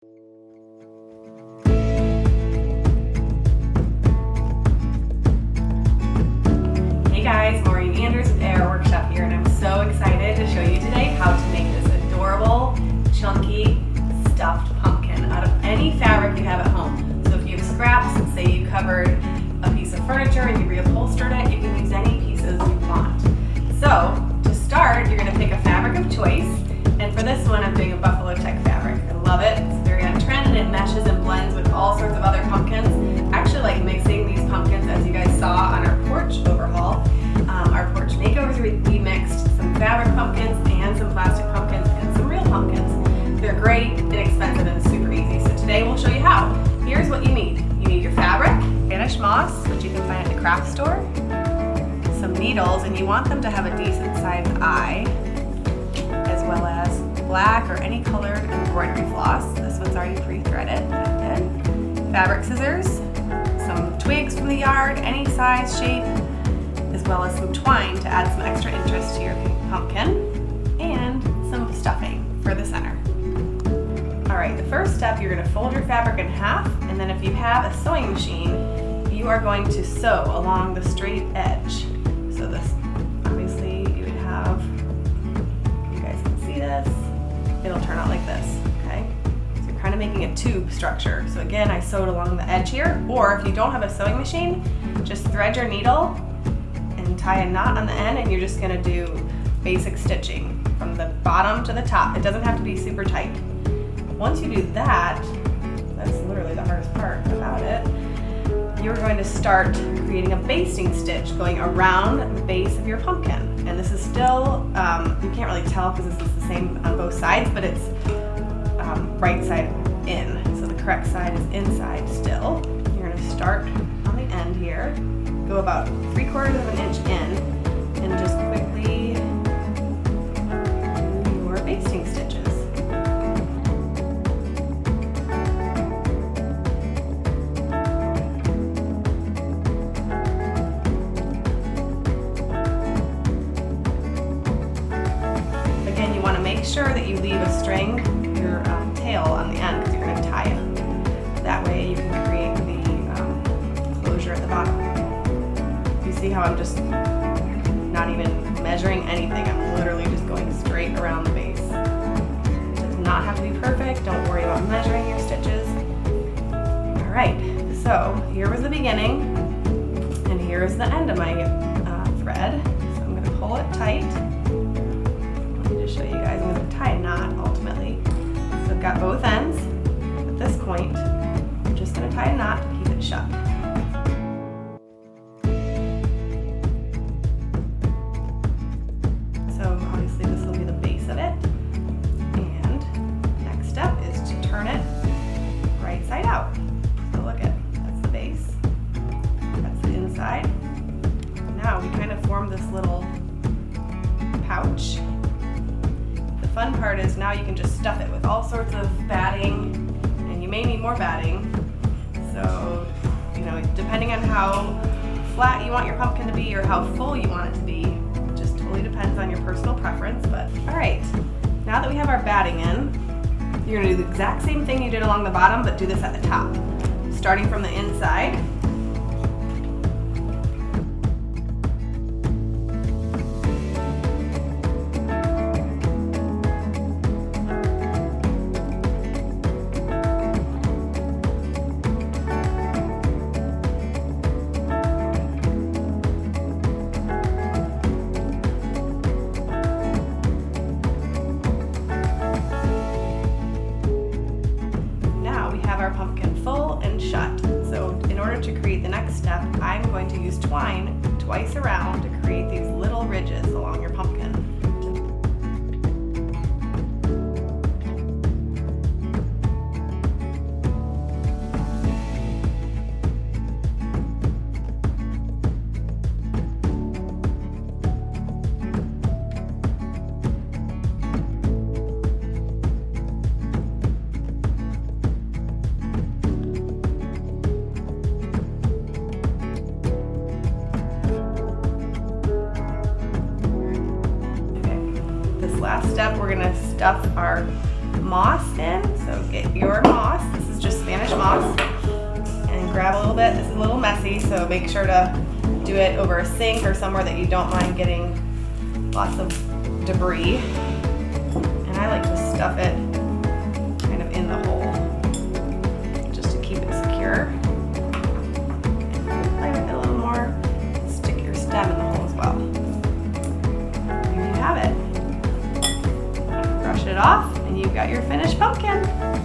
Hey guys, Maureen Anders with Air Workshop here, and I'm so excited to show you today how to make this adorable, chunky, stuffed pumpkin out of any fabric you have at home. So if you have scraps, say you covered a piece of furniture and you reupholstered it, you can use any pieces you want. So to start, you're going to pick a fabric of choice, and for this one I'm doing a buffalo check fabric. I love it. It's very on trend and it meshes and blends with all sorts of other pumpkins. I actually like mixing these pumpkins, as you guys saw on our porch overhaul. Our porch makeovers, we mixed some fabric pumpkins and some plastic pumpkins and some real pumpkins. They're great, inexpensive, and super easy. So today we'll show you how. Here's what you need. You need your fabric, Spanish moss, which you can find at the craft store, some needles, and you want them to have a decent sized eye, as well as black or any colored embroidery floss. This one's already pre-threaded. Fabric scissors, some twigs from the yard, any size, shape, as well as some twine to add some extra interest to your pumpkin, and some stuffing for the center. Alright, the first step, you're going to fold your fabric in half, and then if you have a sewing machine, you are going to sew along the straight edge. So this, obviously, you would have, you guys can see this, it'll turn out like this, okay? So you're kind of making a tube structure. So again, I sewed along the edge here, or if you don't have a sewing machine, just thread your needle and tie a knot on the end, and you're just going to do basic stitching from the bottom to the top. It doesn't have to be super tight. Once you do that, that's literally the hardest part about it, you're going to start creating a basting stitch going around the base of your pumpkin. And this is still, you can't really tell because this is the same on both sides, but it's right side in. So the correct side is inside still. You're going to start on the end here, go about 3/4 of an inch in, and just quickly do your basting stitches. Again, you want to make sure that you leave a string, your tail on the end, because you're going to tie it. That way you can create the closure at the bottom. You see how I'm just not even measuring anything. I'm literally just going straight around the base. It does not have to be perfect. Don't worry about measuring your stitches. All right, so here was the beginning, and here is the end of my thread. So I'm going to pull it tight. Let me just show you guys. I'm going to tie a knot ultimately. So I've got both ends. At this point, I'm just going to tie a knot to keep it shut. This little pouch. The fun part is now you can just stuff it with all sorts of batting, and you may need more batting. So, you know, depending on how flat you want your pumpkin to be or how full you want it to be, it just totally depends on your personal preference. But all right, now that we have our batting in, you're going to do the exact same thing you did along the bottom, but do this at the top, starting from the inside. Our pumpkin full and shut. So in order to create the next step, I'm going to use twine twice around to create these little ridges along your pumpkin. Last step, we're going to stuff our moss in. So get your moss grab a little bit. This is a little messy, so make sure to do it over a sink or somewhere that you don't mind getting lots of debris. And I like to stuff it kind of in the hole just to keep it secure. Play with it a little more. Stick your stem in the hole as well. There you have it. Brush it off and you've got your finished pumpkin.